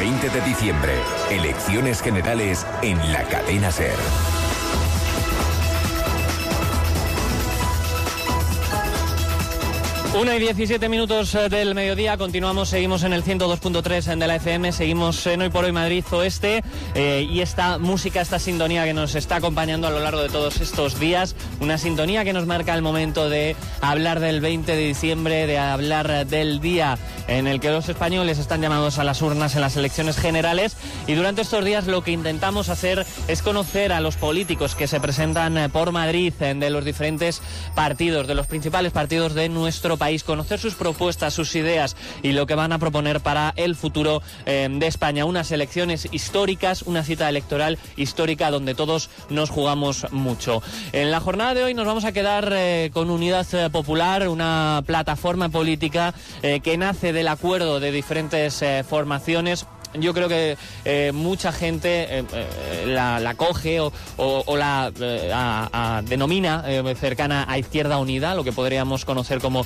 20 de diciembre, elecciones generales en la cadena SER. 1:17 del mediodía, continuamos, seguimos en el 102.3 de la FM, seguimos en Hoy por Hoy Madrid Oeste, y esta música, esta sintonía que nos está acompañando a lo largo de todos estos días, una sintonía que nos marca el momento de hablar del 20 de diciembre, de hablar del día en el que los españoles están llamados a las urnas en las elecciones generales, y durante estos días lo que intentamos hacer es conocer a los políticos que se presentan por Madrid, de los diferentes partidos, de los principales partidos de nuestro país, conocer sus propuestas, sus ideas y lo que van a proponer para el futuro de España. Unas elecciones históricas, una cita electoral histórica donde todos nos jugamos mucho. En la jornada de hoy nos vamos a quedar con Unidad Popular, una plataforma política que nace del acuerdo de diferentes formaciones. Yo creo que mucha gente la coge o la denomina cercana a Izquierda Unida, lo que podríamos conocer como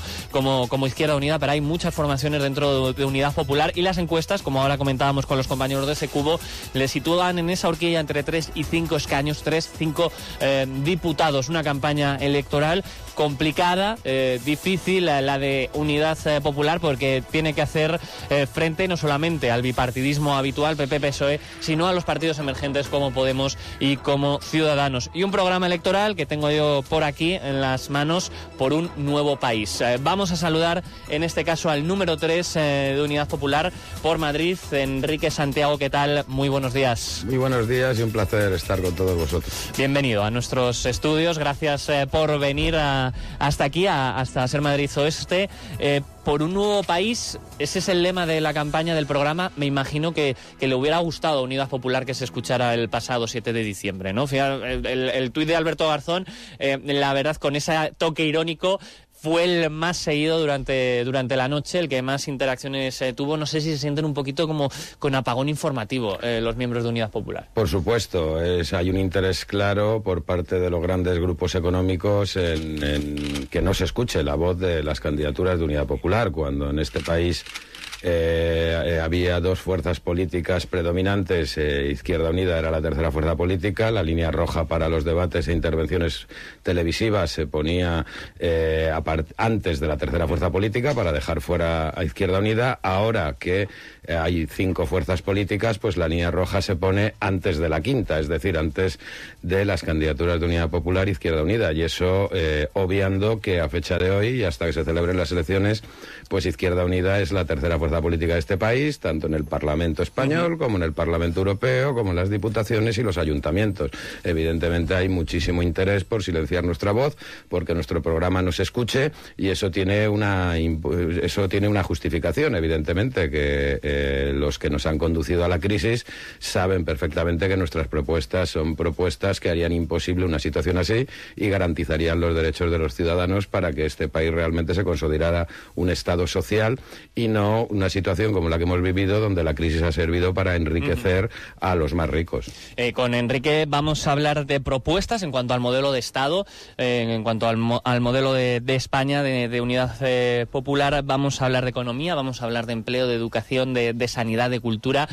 Izquierda Unida, pero hay muchas formaciones dentro de Unidad Popular, y las encuestas, como ahora comentábamos con los compañeros de ese cubo, le sitúan en esa horquilla entre 3 y 5 escaños, 5 diputados. Una campaña electoral complicada, difícil, la de Unidad Popular, porque tiene que hacer frente no solamente al bipartidismo habitual PP-PSOE, sino a los partidos emergentes como Podemos y como Ciudadanos. Y un programa electoral que tengo yo por aquí en las manos, por un nuevo país. Vamos a saludar en este caso al número 3 de Unidad Popular por Madrid, Enrique Santiago. ¿Qué tal? Muy buenos días. Muy buenos días y un placer estar con todos vosotros. Bienvenido a nuestros estudios. Gracias por venir hasta aquí, hasta Ser Madrid Oeste. Por un nuevo país, ese es el lema de la campaña del programa. Me imagino que le hubiera gustado a Unidad Popular que se escuchara el pasado 7 de diciembre, ¿no? El tuit de Alberto Garzón, la verdad, con ese toque irónico, fue el más seguido durante la noche, el que más interacciones tuvo. No sé si se sienten un poquito como con apagón informativo los miembros de Unidad Popular. Por supuesto, hay un interés claro por parte de los grandes grupos económicos en que no se escuche la voz de las candidaturas de Unidad Popular, cuando en este país había dos fuerzas políticas predominantes. Izquierda Unida era la tercera fuerza política, la línea roja para los debates e intervenciones televisivas se ponía antes de la tercera fuerza política para dejar fuera a Izquierda Unida. Ahora que hay 5 fuerzas políticas, pues la línea roja se pone antes de la quinta, es decir, antes de las candidaturas de Unidad Popular e Izquierda Unida, y eso obviando que a fecha de hoy y hasta que se celebren las elecciones, pues Izquierda Unida es la tercera fuerza política de este país, tanto en el Parlamento español como en el Parlamento Europeo, como en las diputaciones y los ayuntamientos. Evidentemente hay muchísimo interés por silenciar nuestra voz, porque nuestro programa no se escuche, y eso tiene una justificación, evidentemente, que los que nos han conducido a la crisis saben perfectamente que nuestras propuestas son propuestas que harían imposible una situación así y garantizarían los derechos de los ciudadanos para que este país realmente se consolidara un Estado social y no una situación como la que hemos vivido, donde la crisis ha servido para enriquecer a los más ricos. Con Enrique vamos a hablar de propuestas en cuanto al modelo de Estado, en cuanto al modelo de España, de Unidad Popular. Vamos a hablar de economía, vamos a hablar de empleo, de educación, de sanidad, de cultura.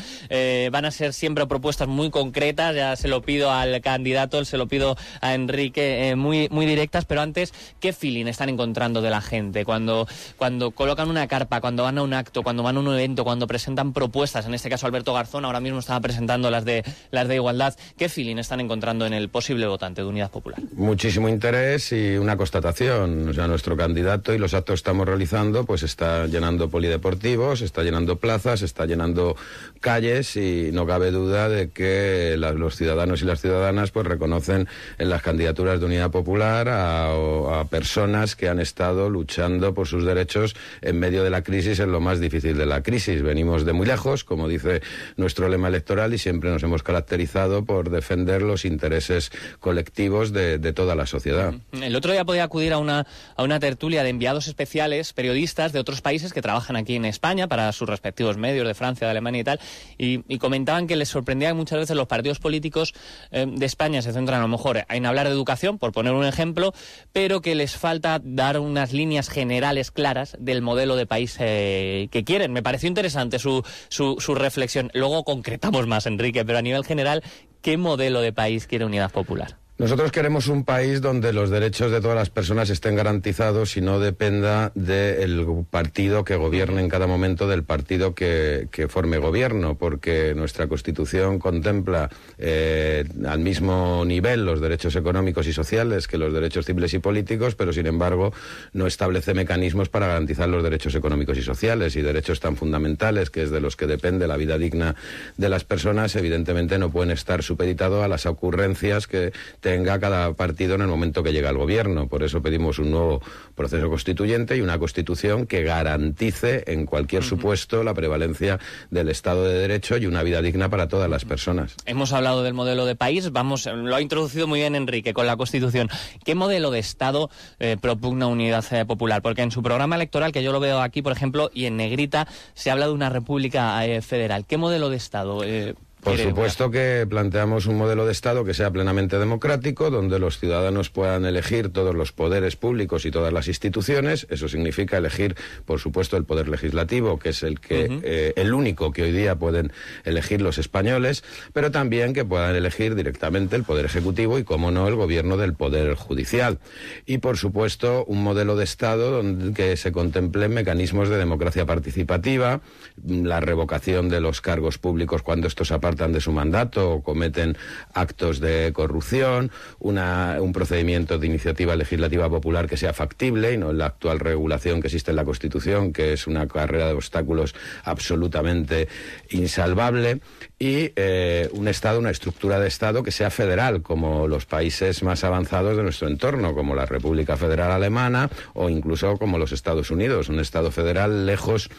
Van a ser siempre propuestas muy concretas, ya se lo pido al candidato, se lo pido a Enrique, muy directas, pero antes, ¿qué feeling están encontrando de la gente cuando colocan una carpa, cuando van a un acto, cuando van a un evento, cuando presentan propuestas? En este caso Alberto Garzón ahora mismo estaba presentando las de igualdad. ¿Qué feeling están encontrando en el posible votante de Unidad Popular? Muchísimo interés y una constatación. O sea, nuestro candidato y los actos que estamos realizando, pues está llenando polideportivos, está llenando plazas, está llenando calles, y no cabe duda de que los ciudadanos y las ciudadanas pues reconocen en las candidaturas de Unidad Popular a personas que han estado luchando por sus derechos en medio de la crisis, en lo más difícil de la crisis. Venimos de muy lejos, como dice nuestro lema electoral, y siempre nos hemos caracterizado por defender los intereses colectivos de toda la sociedad. El otro día podía acudir a una tertulia de enviados especiales, periodistas de otros países que trabajan aquí en España para sus respectivos medios, de Francia, de Alemania y tal, y comentaban que les sorprendía que muchas veces los partidos políticos de España se centran a lo mejor en hablar de educación, por poner un ejemplo, pero que les falta dar unas líneas generales claras del modelo de país que quieren. Me pareció interesante su reflexión. Luego concretamos más, Enrique, pero a nivel general, ¿qué modelo de país quiere Unidad Popular? Nosotros queremos un país donde los derechos de todas las personas estén garantizados y no dependa del partido que gobierne en cada momento del partido que forme gobierno, porque nuestra Constitución contempla al mismo nivel los derechos económicos y sociales que los derechos civiles y políticos, pero sin embargo no establece mecanismos para garantizar los derechos económicos y sociales, y derechos tan fundamentales que es de los que depende la vida digna de las personas, evidentemente no pueden estar supeditados a las ocurrencias que tenga cada partido en el momento que llega al gobierno. Por eso pedimos un nuevo proceso constituyente y una Constitución que garantice en cualquier supuesto la prevalencia del Estado de Derecho y una vida digna para todas las personas. Hemos hablado del modelo de país, lo ha introducido muy bien Enrique con la Constitución. ¿Qué modelo de Estado propugna Unidad Popular? Porque en su programa electoral, que yo lo veo aquí, por ejemplo, y en negrita, se habla de una república federal. ¿Qué modelo de Estado Por supuesto que planteamos un modelo de Estado que sea plenamente democrático, donde los ciudadanos puedan elegir todos los poderes públicos y todas las instituciones. Eso significa elegir, por supuesto, el poder legislativo, que es el único que hoy día pueden elegir los españoles, pero también que puedan elegir directamente el poder ejecutivo y, como no, el gobierno del poder judicial. Y, por supuesto, un modelo de Estado donde que se contemplen mecanismos de democracia participativa, la revocación de los cargos públicos cuando estos apartan de su mandato o cometen actos de corrupción, un procedimiento de iniciativa legislativa popular que sea factible y no la actual regulación que existe en la Constitución, que es una carrera de obstáculos absolutamente insalvable, y un Estado, una estructura de Estado que sea federal, como los países más avanzados de nuestro entorno, como la República Federal Alemana o incluso como los Estados Unidos, un Estado federal lejos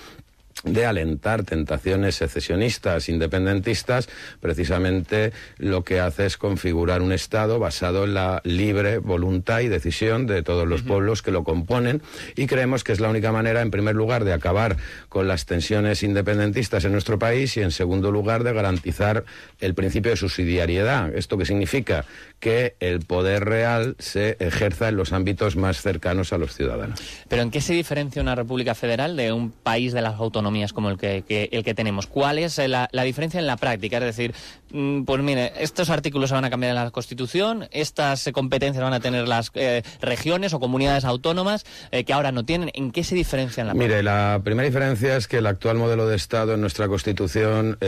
de alentar tentaciones secesionistas, independentistas. Precisamente lo que hace es configurar un Estado basado en la libre voluntad y decisión de todos los pueblos que lo componen, y creemos que es la única manera, en primer lugar, de acabar con las tensiones independentistas en nuestro país y, en segundo lugar, de garantizar el principio de subsidiariedad. ¿Esto qué significa? Que el poder real se ejerza en los ámbitos más cercanos a los ciudadanos. ¿Pero en qué se diferencia una república federal de un país de las autonomías como el que tenemos? ¿Cuál es la diferencia en la práctica? Es decir, pues mire, estos artículos se van a cambiar en la Constitución, estas competencias van a tener las regiones o comunidades autónomas que ahora no tienen. ¿En qué se diferencian la práctica? Mire, la primera diferencia es que el actual modelo de Estado en nuestra Constitución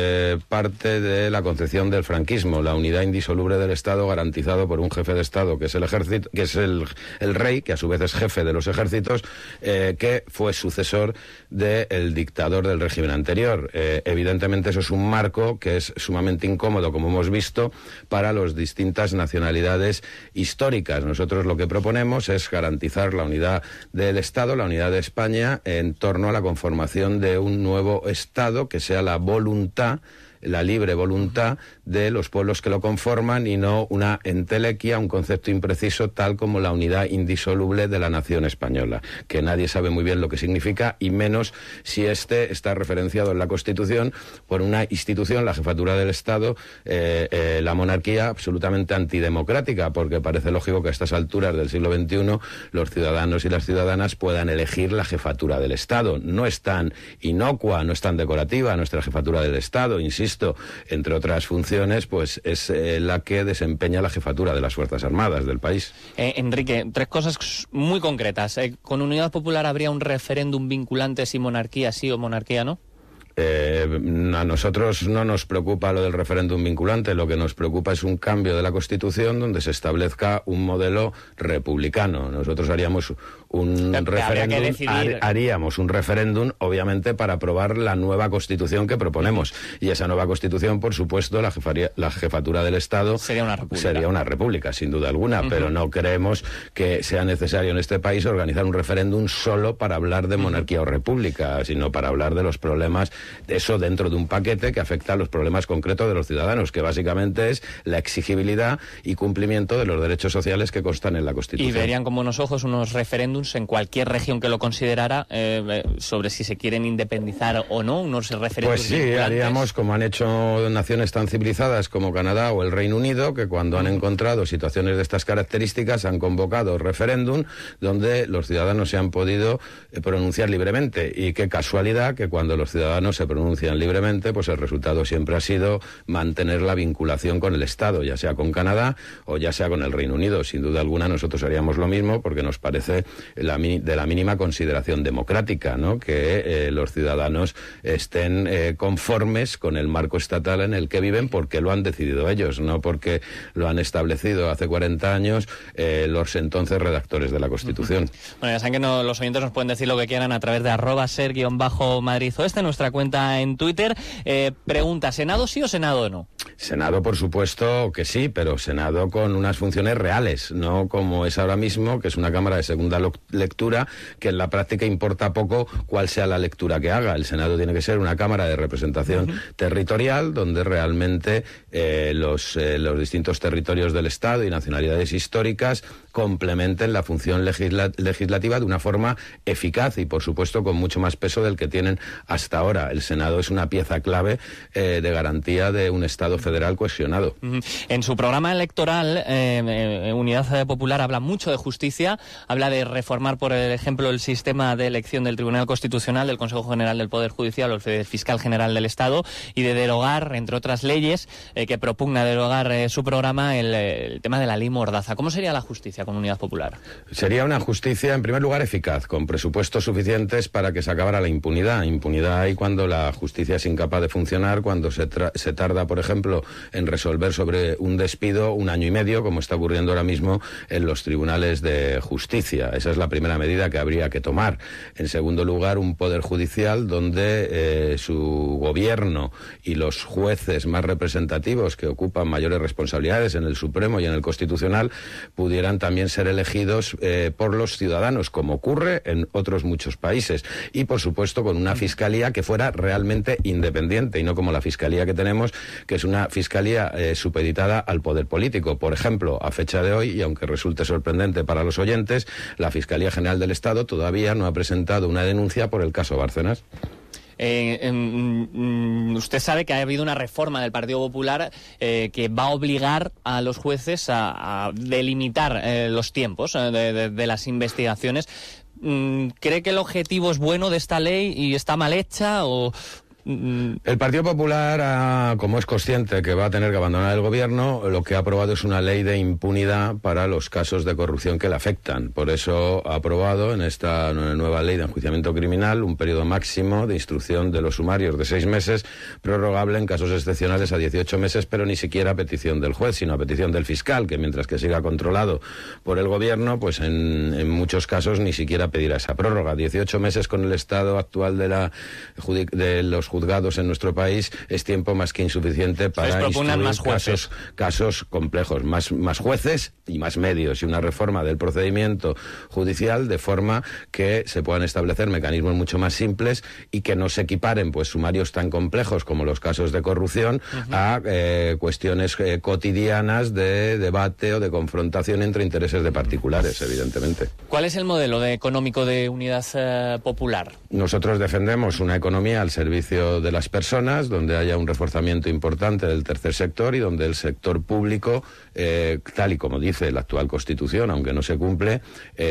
parte de la concepción del franquismo, la unidad indisoluble del Estado garantizado por un jefe de Estado, que es el ejército, que es el rey, que a su vez es jefe de los ejércitos, que fue sucesor del dictador del régimen anterior. Evidentemente eso es un marco que es sumamente incómodo, como hemos visto, para las distintas nacionalidades históricas. Nosotros lo que proponemos es garantizar la unidad del Estado, la unidad de España, en torno a la conformación de un nuevo Estado que sea la voluntad, la libre voluntad de los pueblos que lo conforman, y no una entelequia, un concepto impreciso tal como la unidad indisoluble de la nación española, que nadie sabe muy bien lo que significa, y menos si está referenciado en la Constitución por una institución, la jefatura del Estado, la monarquía, absolutamente antidemocrática, porque parece lógico que a estas alturas del siglo XXI los ciudadanos y las ciudadanas puedan elegir la jefatura del Estado. No es tan inocua, no es tan decorativa nuestra jefatura del Estado, insisto, entre otras funciones, pues es la que desempeña la jefatura de las Fuerzas Armadas del país. Enrique, tres cosas muy concretas. ¿Con Unidad Popular habría un referéndum vinculante si monarquía sí o monarquía no? A nosotros no nos preocupa lo del referéndum vinculante, lo que nos preocupa es un cambio de la Constitución donde se establezca un modelo republicano. Nosotros haríamos un referéndum, obviamente, para aprobar la nueva Constitución que proponemos. Y esa nueva Constitución, por supuesto, la jefatura del Estado sería una república, sin duda alguna, pero no creemos que sea necesario en este país organizar un referéndum solo para hablar de monarquía o república, sino para hablar de los problemas, eso dentro de un paquete que afecta a los problemas concretos de los ciudadanos, que básicamente es la exigibilidad y cumplimiento de los derechos sociales que constan en la Constitución. ¿Y verían con buenos ojos unos referéndums Junts en cualquier región que lo considerara sobre si se quieren independizar o no, unos referéndums. Pues sí, haríamos como han hecho naciones tan civilizadas como Canadá o el Reino Unido, que cuando han encontrado situaciones de estas características han convocado referéndum donde los ciudadanos se han podido pronunciar libremente. Y qué casualidad que cuando los ciudadanos se pronuncian libremente, pues el resultado siempre ha sido mantener la vinculación con el Estado, ya sea con Canadá o ya sea con el Reino Unido. Sin duda alguna nosotros haríamos lo mismo porque nos parece de la mínima consideración democrática, ¿no? Que los ciudadanos estén conformes con el marco estatal en el que viven porque lo han decidido ellos, no porque lo han establecido hace 40 años los entonces redactores de la Constitución. Bueno, ya saben que los oyentes nos pueden decir lo que quieran a través de @ser_Madrid-Oeste, nuestra cuenta en Twitter. Pregunta, ¿Senado sí o Senado no? Senado, por supuesto que sí, pero Senado con unas funciones reales, no como es ahora mismo, que es una Cámara de segunda lectura, que en la práctica importa poco cuál sea la lectura que haga. El Senado tiene que ser una Cámara de representación territorial, donde realmente los distintos territorios del Estado y nacionalidades históricas complementen la función legislativa de una forma eficaz y, por supuesto, con mucho más peso del que tienen hasta ahora. El Senado es una pieza clave de garantía de un Estado federal cohesionado. En su programa electoral, Unidad Popular habla mucho de justicia, habla de reformar, por ejemplo, el sistema de elección del Tribunal Constitucional, del Consejo General del Poder Judicial o del Fiscal General del Estado, y de derogar, entre otras leyes, que propugna derogar su programa, el tema de la ley Mordaza. ¿Cómo sería la justicia con Unidad Popular? Sería una justicia, en primer lugar, eficaz, con presupuestos suficientes para que se acabara la impunidad. Impunidad hay cuando la justicia es incapaz de funcionar, cuando se tarda, por ejemplo, en resolver sobre un despido 1 año y medio, como está ocurriendo ahora mismo en los tribunales de justicia. Esa es la primera medida que habría que tomar. En segundo lugar, un poder judicial donde su gobierno y los jueces más representativos que ocupan mayores responsabilidades en el Supremo y en el Constitucional pudieran también ser elegidos por los ciudadanos, como ocurre en otros muchos países. Y, por supuesto, con una fiscalía que fuera realmente independiente y no como la fiscalía que tenemos, que es una fiscalía supeditada al poder político. Por ejemplo, a fecha de hoy, y aunque resulte sorprendente para los oyentes, la Fiscalía General del Estado todavía no ha presentado una denuncia por el caso Bárcenas. Usted sabe que ha habido una reforma del Partido Popular que va a obligar a los jueces a delimitar los tiempos de las investigaciones. ¿Cree que el objetivo es bueno de esta ley y está mal hecha o...? El Partido Popular, como es consciente que va a tener que abandonar el gobierno, lo que ha aprobado es una ley de impunidad para los casos de corrupción que le afectan. Por eso ha aprobado en esta nueva ley de enjuiciamiento criminal un periodo máximo de instrucción de los sumarios de 6 meses, prorrogable en casos excepcionales a 18 meses, pero ni siquiera a petición del juez, sino a petición del fiscal, que mientras que siga controlado por el gobierno, pues en muchos casos ni siquiera pedirá esa prórroga. 18 meses con el estado actual de los juzgados en nuestro país es tiempo más que insuficiente para instruir más casos complejos, más jueces y más medios, y una reforma del procedimiento judicial de forma que se puedan establecer mecanismos mucho más simples y que no se equiparen pues sumarios tan complejos como los casos de corrupción a cuestiones cotidianas de debate o de confrontación entre intereses de particulares, evidentemente. ¿Cuál es el modelo económico de Unidad Popular? Nosotros defendemos una economía al servicio de las personas, donde haya un reforzamiento importante del tercer sector y donde el sector público, tal y como dice la actual Constitución, aunque no se cumple,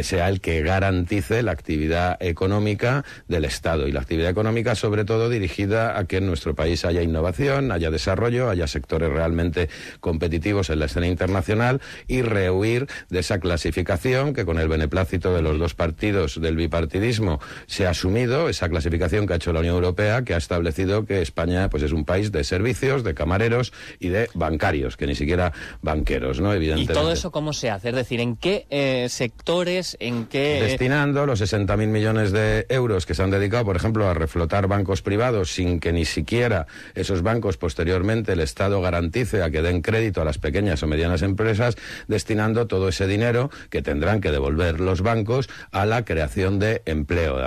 sea el que garantice la actividad económica del Estado. Y la actividad económica, sobre todo, dirigida a que en nuestro país haya innovación, haya desarrollo, haya sectores realmente competitivos en la escena internacional y rehuir de esa clasificación que con el beneplácito de los dos partidos del bipartidismo se ha asumido, esa clasificación que ha hecho la Unión Europea, que ha establecido que España pues es un país de servicios, de camareros y de bancarios, que ni siquiera banqueros, ¿no? Evidentemente. ¿Y todo eso cómo se hace? Es decir, ¿en qué sectores, en qué...? Destinando los 60.000 millones de euros que se han dedicado, por ejemplo, a reflotar bancos privados sin que ni siquiera esos bancos posteriormente el Estado garantice a que den crédito a las pequeñas o medianas empresas, destinando todo ese dinero que tendrán que devolver los bancos a la creación de empleo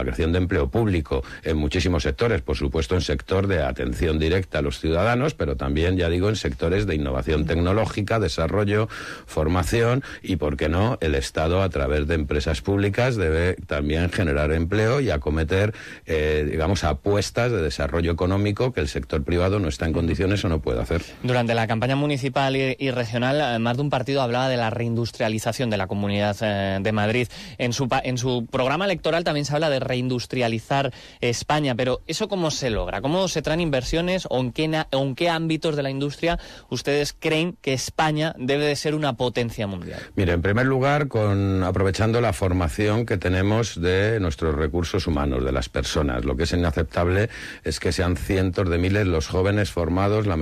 público en muchísimos sectores, por supuesto un sector de atención directa a los ciudadanos, pero también, ya digo, en sectores de innovación tecnológica, desarrollo, formación y, ¿por qué no?, el Estado, a través de empresas públicas, debe también generar empleo y acometer, digamos, apuestas de desarrollo económico que el sector privado no está en condiciones o no puede hacer. Durante la campaña municipal y regional, más de un partido hablaba de la reindustrialización de la Comunidad de Madrid. En su programa electoral también se habla de reindustrializar España, pero ¿eso cómo se logra? ¿Cómo se traen inversiones o en qué ámbitos de la industria ustedes creen que España debe de ser una potencia mundial? Mire, en primer lugar, aprovechando la formación que tenemos de nuestros recursos humanos, de las personas. Lo que es inaceptable es que sean cientos de miles los jóvenes formados, una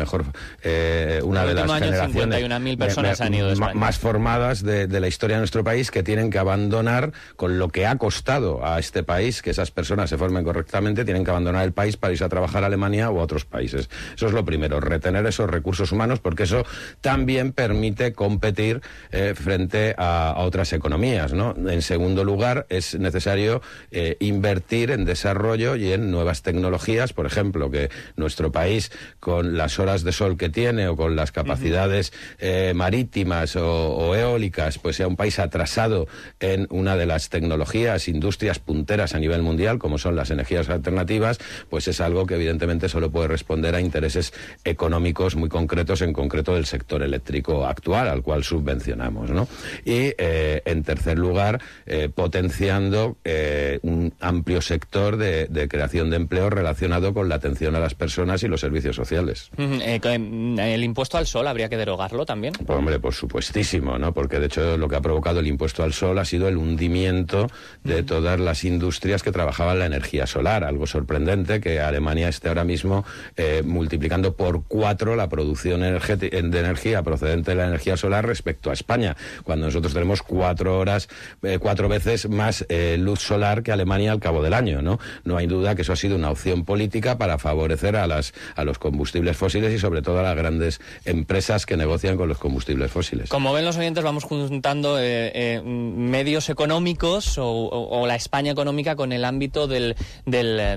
de las generaciones 51.000 personas han ido de España, más formadas de la historia de nuestro país, que tienen que abandonar, con lo que ha costado a este país que esas personas se formen correctamente, tienen que abandonar el país para irse a trabajar a Alemania o a otros países. Eso es lo primero, retener esos recursos humanos, porque eso también permite competir frente a otras economías, ¿no? En segundo lugar, es necesario invertir en desarrollo y en nuevas tecnologías, por ejemplo, que nuestro país, con las horas de sol que tiene o con las capacidades marítimas o eólicas, pues sea un país atrasado en una de las tecnologías, industrias punteras a nivel mundial, como son las energías alternativas, pues es algo que evidentemente solo puede responder a intereses económicos muy concretos, en concreto del sector eléctrico actual, al cual subvencionamos, ¿no? Y en tercer lugar, potenciando un amplio sector de creación de empleo relacionado con la atención a las personas y los servicios sociales. ¿El impuesto al sol habría que derogarlo también? Pues, hombre, por supuestísimo, ¿no? Porque de hecho lo que ha provocado el impuesto al sol ha sido el hundimiento de todas las industrias que trabajaban la energía solar. Algo sorprendente que Alemania esté ahora mismo multiplicando por 4 la producción de energía procedente de la energía solar respecto a España, cuando nosotros tenemos 4 veces más luz solar que Alemania al cabo del año, ¿no? No hay duda que eso ha sido una opción política para favorecer a los combustibles fósiles y sobre todo a las grandes empresas que negocian con los combustibles fósiles. Como ven los oyentes, vamos juntando medios económicos o la España económica con el ámbito del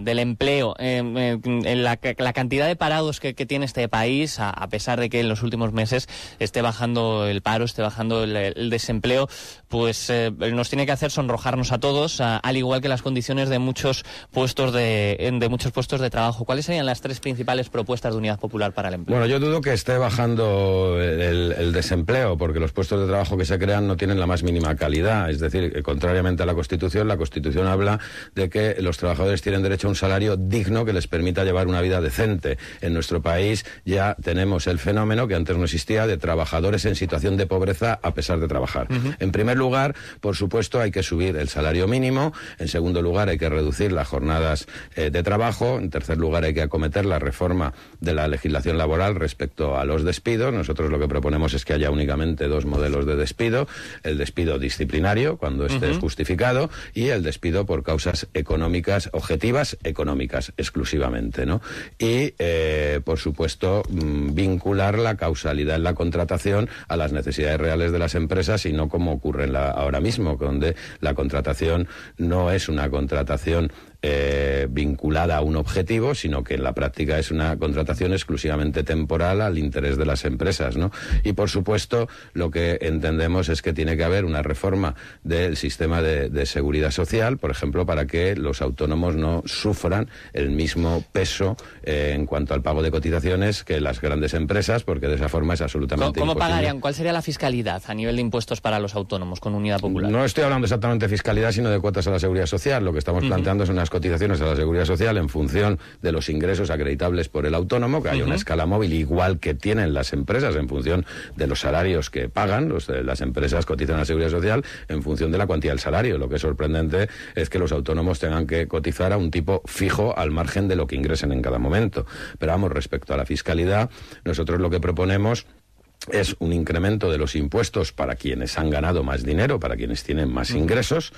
empleo. La cantidad de parados que tiene este país, a pesar de que en los últimos meses esté bajando el paro, esté bajando el desempleo, pues nos tiene que hacer sonrojarnos a todos, al igual que las condiciones de muchos puestos de trabajo. ¿Cuáles serían las 3 principales propuestas de Unidad Popular para el empleo? Bueno, yo dudo que esté bajando el desempleo, porque los puestos de trabajo que se crean no tienen la más mínima calidad. Es decir, contrariamente a la Constitución habla de que los trabajadores tienen derecho a un salario digno que les permita llevar una vida decente. En nuestro país ya tenemos el fenómeno que antes no existía de trabajadores en situación de pobreza a pesar de trabajar. En primer lugar, por supuesto, hay que subir el salario mínimo. En segundo lugar, hay que reducir las jornadas de trabajo. En tercer lugar, hay que acometer la reforma de la legislación laboral respecto a los despidos. Nosotros lo que proponemos es que haya únicamente 2 modelos de despido: el despido disciplinario, cuando este es justificado, y el despido por causas económicas, objetivas económicas exclusivamente, ¿no? Y, por supuesto, vincular la causalidad en la contratación a las necesidades reales de las empresas y no como ocurre ahora mismo, donde la contratación no es una contratación vinculada a un objetivo, sino que en la práctica es una contratación exclusivamente temporal al interés de las empresas, ¿no? Y por supuesto lo que entendemos es que tiene que haber una reforma del sistema de seguridad social, por ejemplo, para que los autónomos no sufran el mismo peso en cuanto al pago de cotizaciones que las grandes empresas, porque de esa forma es absolutamente ¿Cómo imposible. pagarían? ¿Cuál sería la fiscalidad a nivel de impuestos para los autónomos con Unidad Popular? No estoy hablando exactamente de fiscalidad, sino de cuotas a la seguridad social. Lo que estamos planteando son unas cotizaciones a la seguridad social en función de los ingresos acreditables por el autónomo, que haya una escala móvil igual que tienen las empresas en función de los salarios que pagan. Las empresas cotizan a la seguridad social en función de la cuantía del salario. Lo que es sorprendente es que los autónomos tengan que cotizar a un tipo fijo al margen de lo que ingresen en cada momento. Pero vamos, respecto a la fiscalidad, nosotros lo que proponemos es un incremento de los impuestos para quienes han ganado más dinero, para quienes tienen más ingresos,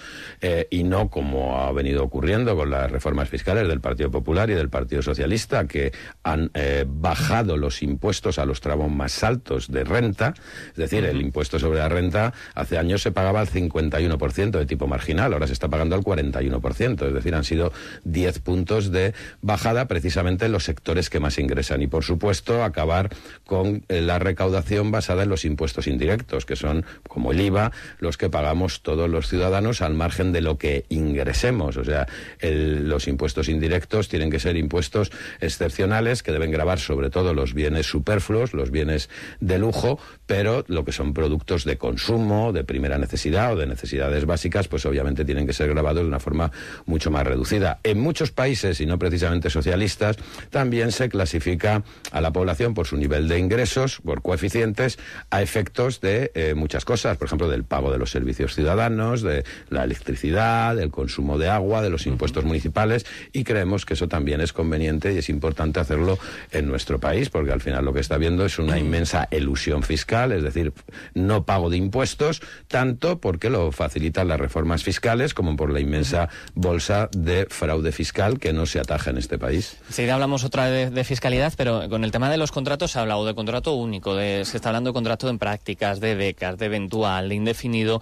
y no como ha venido ocurriendo con las reformas fiscales del Partido Popular y del Partido Socialista, que han bajado los impuestos a los tramos más altos de renta. Es decir, el impuesto sobre la renta hace años se pagaba al 51% de tipo marginal, ahora se está pagando al 41%. Es decir, han sido 10 puntos de bajada precisamente en los sectores que más ingresan. Y, por supuesto, acabar con la recaudación basada en los impuestos indirectos, que son, como el IVA, los que pagamos todos los ciudadanos al margen de lo que ingresemos. O sea, los impuestos indirectos tienen que ser impuestos excepcionales que deben gravar sobre todo los bienes superfluos, los bienes de lujo, pero lo que son productos de consumo, de primera necesidad o de necesidades básicas, pues obviamente tienen que ser grabados de una forma mucho más reducida. En muchos países, y no precisamente socialistas, también se clasifica a la población por su nivel de ingresos, por coeficientes, a efectos de muchas cosas, por ejemplo, del pago de los servicios ciudadanos, de la electricidad, del consumo de agua, de los impuestos municipales, y creemos que eso también es conveniente y es importante hacerlo en nuestro país, porque al final lo que está habiendo es una inmensa elusión fiscal, es decir, no pago de impuestos, tanto porque lo facilitan las reformas fiscales como por la inmensa bolsa de fraude fiscal que no se ataja en este país. Sí, hablamos otra vez de fiscalidad, pero con el tema de los contratos se ha hablado de contrato único, se está hablando de contrato en prácticas, de becas, de eventual, de indefinido.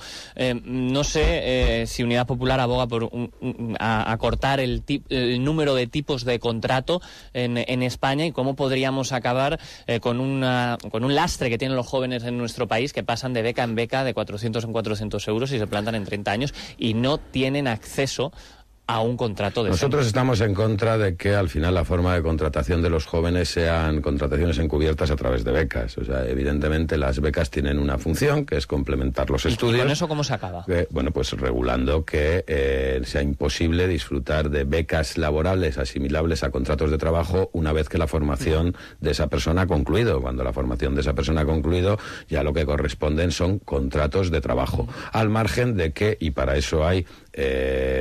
No sé si Unidad Popular aboga por acortar el número de tipos de contrato en España, y cómo podríamos acabar con un lastre que tienen los jóvenes en nuestro país, que pasan de beca en beca, de 400 en 400 euros, y se plantan en 30 años y no tienen acceso a un contrato de Nosotros estamos en contra de que al final la forma de contratación de los jóvenes sean contrataciones encubiertas a través de becas. O sea, evidentemente las becas tienen una función, que es complementar los estudios. ¿Y con eso cómo se acaba? Bueno, pues regulando que sea imposible disfrutar de becas laborales asimilables a contratos de trabajo una vez que la formación de esa persona ha concluido. Cuando la formación de esa persona ha concluido, ya lo que corresponden son contratos de trabajo. Al margen de que, y para eso hay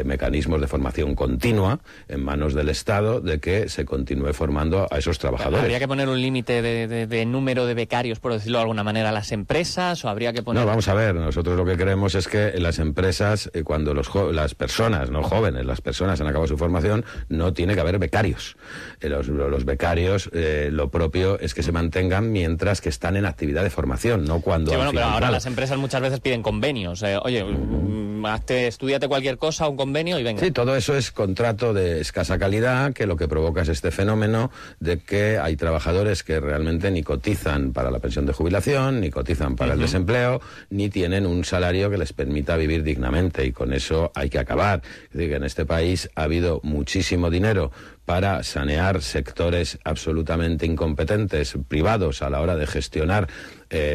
mecanismos de formación continua en manos del Estado, de que se continúe formando a esos trabajadores. ¿Habría que poner un límite de número de becarios, por decirlo de alguna manera, a las empresas, o habría que poner...? No, vamos a ver, nosotros lo que creemos es que en las empresas, cuando las personas, no jóvenes, las personas han acabado su formación, no tiene que haber becarios. Los becarios, lo propio es que se mantengan mientras que están en actividad de formación, no cuando... Sí, bueno, pero ahora las empresas muchas veces piden convenios. Oye, estudiate cualquier cosa, un convenio y venga. Sí, todo eso es contrato de escasa calidad, que lo que provoca es este fenómeno de que hay trabajadores que realmente ni cotizan para la pensión de jubilación, ni cotizan para el desempleo, ni tienen un salario que les permita vivir dignamente, y con eso hay que acabar. Es decir, que en este país ha habido muchísimo dinero para sanear sectores absolutamente incompetentes, privados, a la hora de gestionar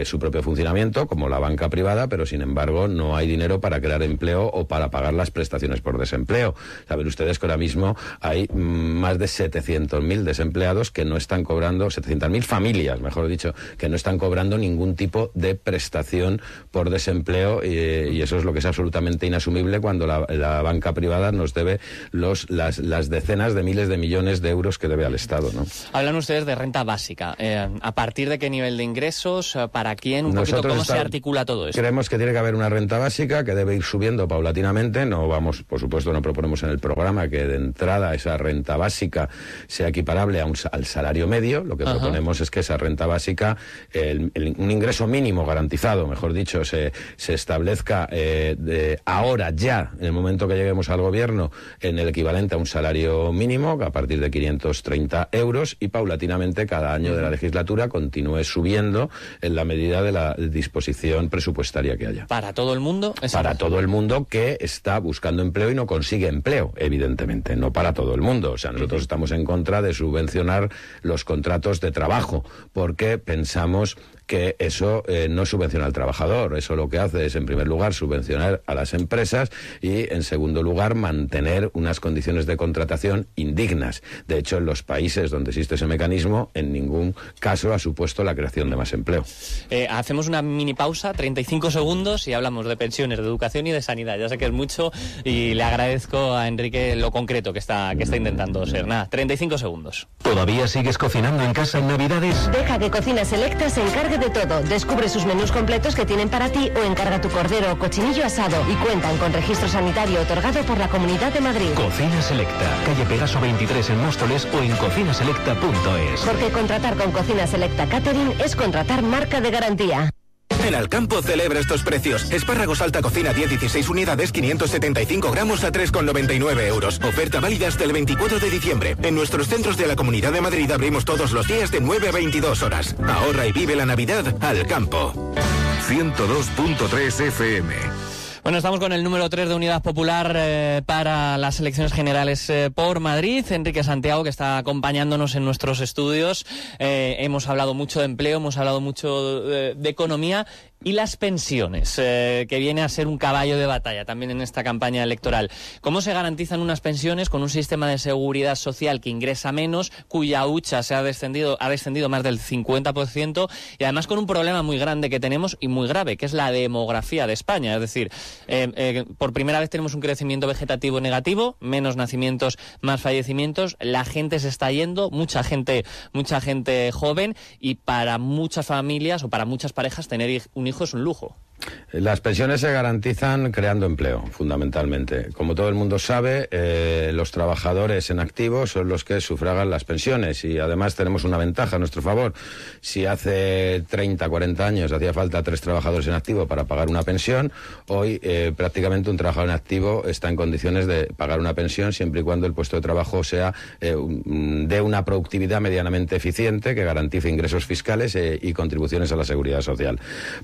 su propio funcionamiento, como la banca privada, pero sin embargo no hay dinero para crear empleo o para pagar las prestaciones por desempleo. Saben ustedes que ahora mismo hay más de 700.000 desempleados que no están cobrando, 700.000 familias, mejor dicho, que no están cobrando ningún tipo de prestación por desempleo, y eso es lo que es absolutamente inasumible cuando la banca privada nos debe las decenas de miles de millones de euros que debe al Estado, ¿no? Hablan ustedes de renta básica. ¿A partir de qué nivel de ingresos? ¿Para quién? Un poquito cómo se articula todo eso. Creemos que tiene que haber una renta básica que debe ir subiendo paulatinamente. No vamos, por supuesto, no proponemos en el programa que de entrada esa renta básica sea equiparable al salario medio. Lo que proponemos es que esa renta básica, un ingreso mínimo garantizado, mejor dicho, se establezca ahora ya, en el momento que lleguemos al gobierno, en el equivalente a un salario mínimo, a partir de 530 euros, y paulatinamente cada año de la legislatura continúe subiendo en la medida de la disposición presupuestaria que haya. ¿Para todo el mundo? Para todo el mundo que está buscando empleo y no consigue empleo, evidentemente, no para todo el mundo. O sea, nosotros estamos en contra de subvencionar los contratos de trabajo, porque pensamos que eso no subvenciona al trabajador. Eso lo que hace es, en primer lugar, subvencionar a las empresas y, en segundo lugar, mantener unas condiciones de contratación indignas. De hecho, en los países donde existe ese mecanismo, en ningún caso ha supuesto la creación de más empleo. Hacemos una mini pausa, 35 segundos, y hablamos de pensiones, de educación y de sanidad. Ya sé que es mucho y le agradezco a Enrique lo concreto que está intentando ser. Nada, 35 segundos. ¿Todavía sigues cocinando en casa en Navidades? Deja que Cocinas Selectas se encargue Encargue de todo. Descubre sus menús completos que tienen para ti o encarga tu cordero o cochinillo asado y cuentan con registro sanitario otorgado por la Comunidad de Madrid. Cocina Selecta, calle Pegaso 23 en Móstoles o en cocinaselecta.es. Porque contratar con Cocina Selecta Catering es contratar marca de garantía. En Alcampo celebra estos precios. Espárragos alta cocina 10-16 unidades, 575 gramos a 3,99 euros. Oferta válida hasta el 24 de diciembre. En nuestros centros de la Comunidad de Madrid abrimos todos los días de 9 a 22 horas. Ahorra y vive la Navidad al campo. 102.3 FM. Bueno, estamos con el número 3 de Unidad Popular para las elecciones generales por Madrid, Enrique Santiago, que está acompañándonos en nuestros estudios. Hemos hablado mucho de empleo, hemos hablado mucho de economía y las pensiones, que viene a ser un caballo de batalla también en esta campaña electoral. ¿Cómo se garantizan unas pensiones con un sistema de seguridad social que ingresa menos, cuya hucha ha descendido más del 50%, y además con un problema muy grande que tenemos y muy grave, que es la demografía de España? Es decir, por primera vez tenemos un crecimiento vegetativo negativo, menos nacimientos, más fallecimientos, la gente se está yendo, mucha gente joven, y para muchas familias o para muchas parejas tener un hijo es un lujo. Las pensiones se garantizan creando empleo, fundamentalmente. Como todo el mundo sabe, los trabajadores en activo son los que sufragan las pensiones, y además tenemos una ventaja a nuestro favor. Si hace 30, 40 años hacía falta 3 trabajadores en activo para pagar una pensión, hoy prácticamente un trabajador en activo está en condiciones de pagar una pensión siempre y cuando el puesto de trabajo sea de una productividad medianamente eficiente que garantice ingresos fiscales y contribuciones a la seguridad social.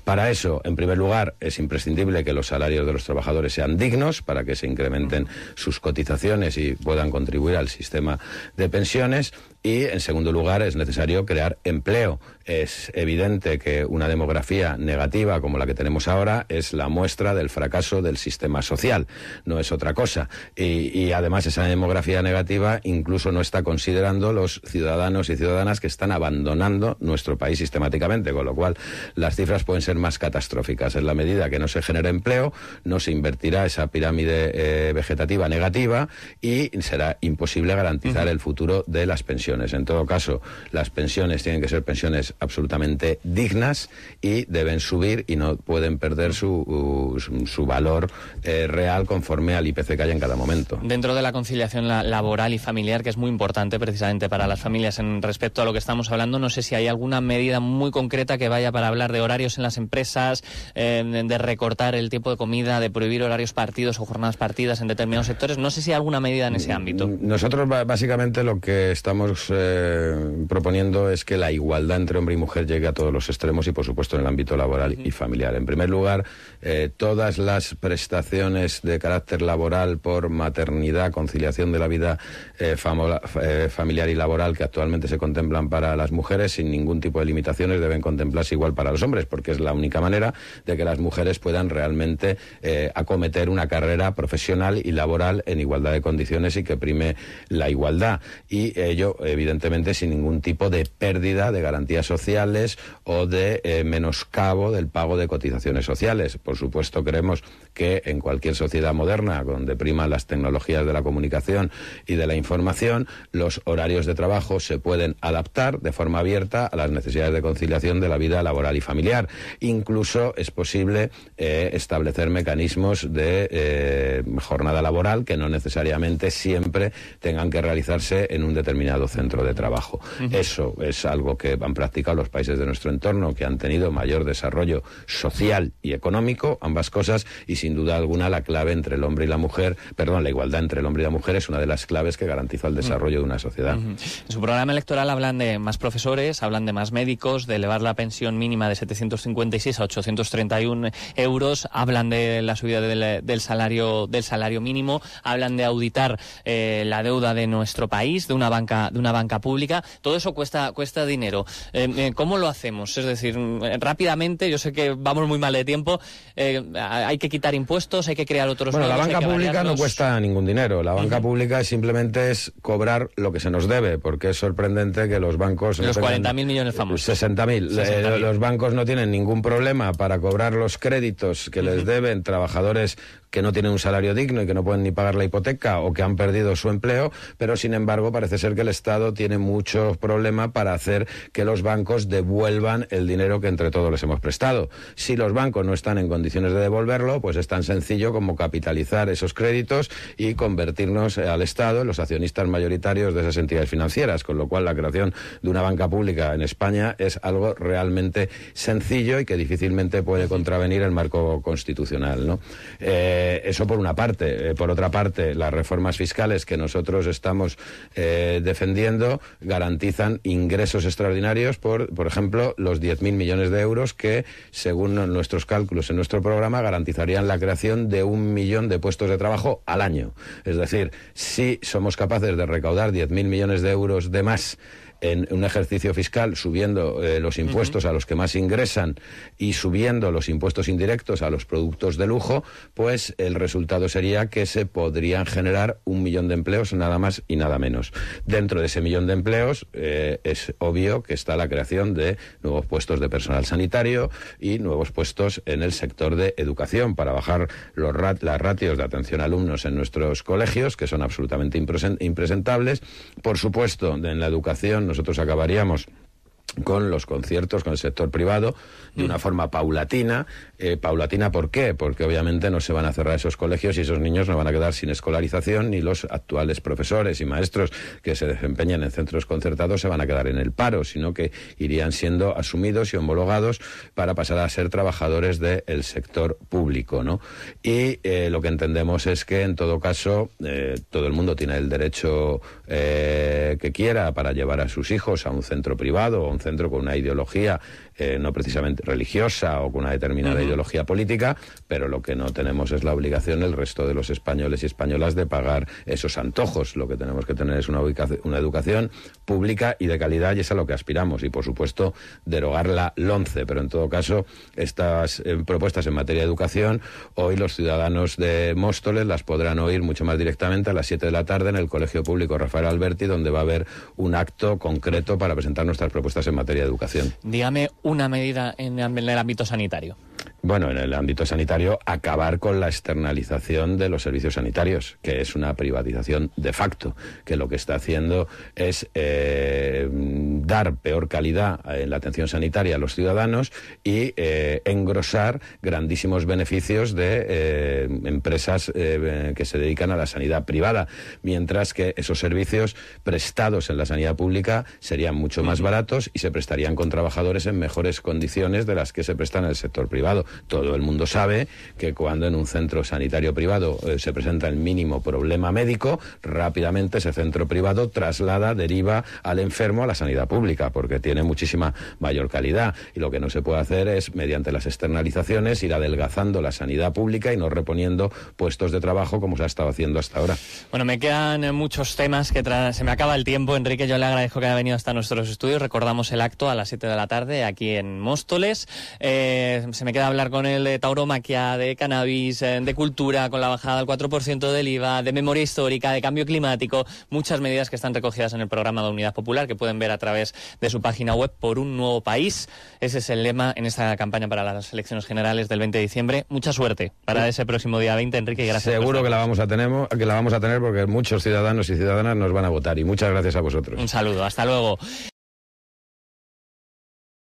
Para eso, en primer lugar, es imprescindible que los salarios de los trabajadores sean dignos para que se incrementen sus cotizaciones y puedan contribuir al sistema de pensiones. Y, en segundo lugar, es necesario crear empleo. Es evidente que una demografía negativa como la que tenemos ahora es la muestra del fracaso del sistema social, no es otra cosa. Y además esa demografía negativa incluso no está considerando los ciudadanos y ciudadanas que están abandonando nuestro país sistemáticamente, con lo cual las cifras pueden ser más catastróficas. En la medida que no se genere empleo, no se invertirá esa pirámide vegetativa negativa y será imposible garantizar el futuro de las pensiones. En todo caso, las pensiones tienen que ser pensiones absolutamente dignas y deben subir y no pueden perder su valor real conforme al IPC que haya en cada momento. Dentro de la conciliación laboral y familiar, que es muy importante precisamente para las familias en respecto a lo que estamos hablando, no sé si hay alguna medida muy concreta que vaya para hablar de horarios en las empresas, de recortar el tiempo de comida, de prohibir horarios partidos o jornadas partidas en determinados sectores. No sé si hay alguna medida en ese ámbito. Nosotros básicamente lo que estamos proponiendo es que la igualdad entre hombre y mujer llegue a todos los extremos y, por supuesto, en el ámbito laboral y familiar. En primer lugar, todas las prestaciones de carácter laboral por maternidad, conciliación de la vida familiar y laboral que actualmente se contemplan para las mujeres, sin ningún tipo de limitaciones, deben contemplarse igual para los hombres, porque es la única manera de que las mujeres puedan realmente acometer una carrera profesional y laboral en igualdad de condiciones y que prime la igualdad. Y ello, evidentemente, sin ningún tipo de pérdida de garantías sociales o de menoscabo del pago de cotizaciones sociales. Por supuesto, creemos que en cualquier sociedad moderna, donde priman las tecnologías de la comunicación y de la información, los horarios de trabajo se pueden adaptar de forma abierta a las necesidades de conciliación de la vida laboral y familiar. Incluso es posible establecer mecanismos de jornada laboral que no necesariamente siempre tengan que realizarse en un determinado centro de trabajo. Eso es algo que han practicado los países de nuestro entorno, que han tenido mayor desarrollo social y económico, ambas cosas, y sin duda alguna la clave entre el hombre y la mujer, la igualdad entre el hombre y la mujer es una de las claves que garantiza el desarrollo de una sociedad. En su programa electoral hablan de más profesores, hablan de más médicos, de elevar la pensión mínima de 756 a 831 euros, hablan de la subida del salario mínimo, hablan de auditar la deuda de nuestro país, de una banca pública. Todo eso cuesta dinero. ¿Cómo lo hacemos? Es decir, rápidamente, yo sé que vamos muy mal de tiempo, hay que quitar impuestos, hay que crear otros nuevos. Bueno, la banca pública variarlos. No cuesta ningún dinero. La banca pública simplemente es cobrar lo que se nos debe, porque es sorprendente que los bancos... Los 40.000 millones famosos. 60.000. Los bancos no tienen ningún problema para cobrar los créditos que les deben trabajadores que no tienen un salario digno y que no pueden ni pagar la hipoteca o que han perdido su empleo, pero sin embargo parece ser que el Estado tiene muchos problemas para hacer que los bancos devuelvan el dinero que entre todos les hemos prestado. Si los bancos no están en condiciones de devolverlo, pues es tan sencillo como capitalizar esos créditos y convertirnos al Estado en los accionistas mayoritarios de esas entidades financieras, con lo cual la creación de una banca pública en España es algo realmente sencillo y que difícilmente puede contravenir el marco constitucional, ¿no? Eso por una parte. Por otra parte, las reformas fiscales que nosotros estamos defendiendo garantizan ingresos extraordinarios por ejemplo, los 10.000 millones de euros que, según nuestros cálculos en nuestro programa, garantizarían la creación de 1 millón de puestos de trabajo al año. Es decir, si somos capaces de recaudar 10.000 millones de euros de más en un ejercicio fiscal, subiendo los impuestos a los que más ingresan y subiendo los impuestos indirectos a los productos de lujo, pues el resultado sería que se podrían generar 1 millón de empleos, nada más y nada menos. Dentro de ese 1 millón de empleos es obvio que está la creación de nuevos puestos de personal sanitario y nuevos puestos en el sector de educación para bajar las ratios de atención a alumnos en nuestros colegios, que son absolutamente impresentables. Por supuesto, en la educación nosotros acabaríamos con los conciertos, con el sector privado, de una forma paulatina. ¿Paulatina por qué? Porque obviamente no se van a cerrar esos colegios y esos niños no van a quedar sin escolarización, ni los actuales profesores y maestros que se desempeñan en centros concertados se van a quedar en el paro, sino que irían siendo asumidos y homologados para pasar a ser trabajadores del sector público, ¿no? Y lo que entendemos es que, en todo caso, todo el mundo tiene el derecho que quiera para llevar a sus hijos a un centro privado o a un centro con una ideología no precisamente religiosa o con una determinada ideología política, pero lo que no tenemos es la obligación, el resto de los españoles y españolas, de pagar esos antojos. Lo que tenemos que tener es una educación pública y de calidad, y es a lo que aspiramos. Y, por supuesto, derogar la LOMCE. Pero, en todo caso, estas propuestas en materia de educación, hoy los ciudadanos de Móstoles las podrán oír mucho más directamente a las 7 de la tarde en el Colegio Público Rafael Alberti, donde va a haber un acto concreto para presentar nuestras propuestas en materia de educación. Dígame una medida en el ámbito sanitario. Bueno, en el ámbito sanitario, acabar con la externalización de los servicios sanitarios, que es una privatización de facto, que lo que está haciendo es dar peor calidad en la atención sanitaria a los ciudadanos y engrosar grandísimos beneficios de empresas que se dedican a la sanidad privada, mientras que esos servicios prestados en la sanidad pública serían mucho más baratos y se prestarían con trabajadores en mejores condiciones de las que se prestan en el sector privado. Todo el mundo sabe que cuando en un centro sanitario privado se presenta el mínimo problema médico, rápidamente ese centro privado deriva al enfermo a la sanidad pública, porque tiene muchísima mayor calidad. Y lo que no se puede hacer es, mediante las externalizaciones, ir adelgazando la sanidad pública y no reponiendo puestos de trabajo como se ha estado haciendo hasta ahora. Bueno, me quedan muchos temas que se me acaba el tiempo. Enrique, yo le agradezco que haya venido hasta nuestros estudios. Recordamos el acto a las 7 de la tarde aquí en Móstoles. Se me queda hablar con él de tauromaquia, de cannabis, de cultura, con la bajada del 4% del IVA, de memoria histórica, de cambio climático, muchas medidas que están recogidas en el programa de Unidad Popular, que pueden ver a través de su página web, Por un Nuevo País. Ese es el lema en esta campaña para las elecciones generales del 20 de diciembre. Mucha suerte para ese próximo día 20, Enrique, y gracias. Seguro que la vamos a tener porque muchos ciudadanos y ciudadanas nos van a votar, y muchas gracias a vosotros. Un saludo, hasta luego.